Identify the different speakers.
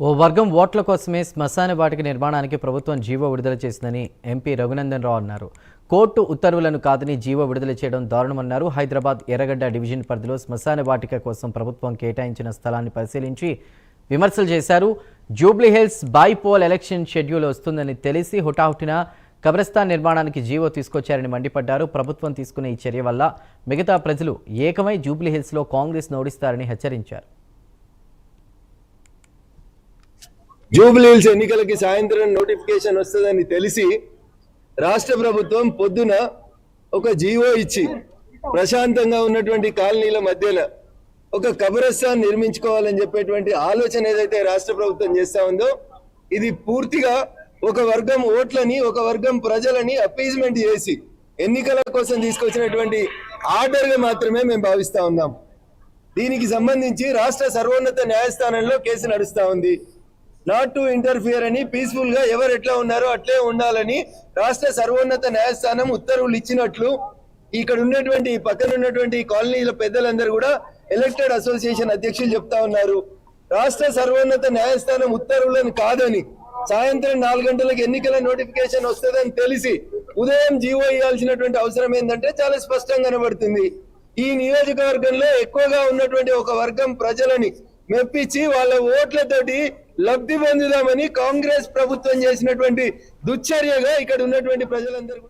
Speaker 1: ఓ వర్గం ఓట్ల కోసమే శ్మశాన వాటిక నిర్మాణానికి ప్రభుత్వం జీవో విడుదల చేసిందని ఎంపీ రఘునందన్ రావు అన్నారు. కోర్టు ఉత్తర్వులను కాదని జీవో విడుదల చేయడం దారుణమన్నారు. హైదరాబాద్ ఎర్రగడ్డ డివిజన్ పరిధిలో శ్మశాన వాటిక కోసం ప్రభుత్వం కేటాయించిన స్థలాన్ని పరిశీలించి విమర్శలు చేశారు. జూబ్లీహిల్స్ బైపోల్ ఎలక్షన్ షెడ్యూల్ వస్తుందని తెలిసి హుటాహుటిన కబ్రస్థాన్ నిర్మాణానికి జీవో తీసుకొచ్చారని మండిపడ్డారు. ప్రభుత్వం తీసుకున్న ఈ చర్య వల్ల మిగతా ప్రజలు ఏకమై జూబ్లీహిల్స్లో కాంగ్రెస్ ఓడిస్తారని హెచ్చరించారు.
Speaker 2: జూబ్లీహిల్స్ ఎన్నికలకి సాయంత్రం నోటిఫికేషన్ వస్తుందని తెలిసి రాష్ట్ర ప్రభుత్వం పొద్దున ఒక జీవో ఇచ్చి ప్రశాంతంగా ఉన్నటువంటి కాలనీల మధ్యలో ఒక కబ్రస్థాన్ నిర్మించుకోవాలని చెప్పేటువంటి ఆలోచన ఏదైతే రాష్ట్ర ప్రభుత్వం చేస్తా ఉందో ఇది పూర్తిగా ఒక వర్గం ఓట్లని ఒక వర్గం ప్రజలని అపీజ్మెంట్ చేసి ఎన్నికల కోసం తీసుకొచ్చినటువంటి ఆర్డర్గా మాత్రమే మేము భావిస్తా ఉన్నాం. దీనికి సంబంధించి రాష్ట్ర సర్వోన్నత న్యాయస్థానంలో కేసు నడుస్తా ఉంది. నాట్ టు ఇంటర్ఫియర్ అని పీస్ఫుల్ గా ఎవరు ఎట్లా ఉన్నారో అట్లే ఉండాలని రాష్ట్ర సర్వోన్నత న్యాయస్థానం ఉత్తర్వులు ఇచ్చినట్లు ఇక్కడ ఉన్నటువంటి పక్కన ఉన్నటువంటి కాలనీల పెద్దలందరూ కూడా ఎలక్టెడ్ అసోసియేషన్ అధ్యక్షులు చెప్తా ఉన్నారు. రాష్ట్ర సర్వోన్నత న్యాయస్థానం ఉత్తర్వులను కాదని సాయంత్రం 4 గంటలకు ఎన్నికల నోటిఫికేషన్ వస్తుందని తెలిసి ఉదయం జీవో ఇవ్వాల్సినటువంటి అవసరం ఏంటంటే చాలా స్పష్టంగా కనబడుతుంది. ఈ నియోజకవర్గంలో ఎక్కువగా ఉన్నటువంటి ఒక వర్గం ప్రజలని మెప్పించి వాళ్ళ ఓట్లతోటి లబ్ధి పొందుదామని కాంగ్రెస్ ప్రభుత్వం చేసినటువంటి దుశ్చర్యగా ఇక్కడ ఉన్నటువంటి ప్రజలందరూ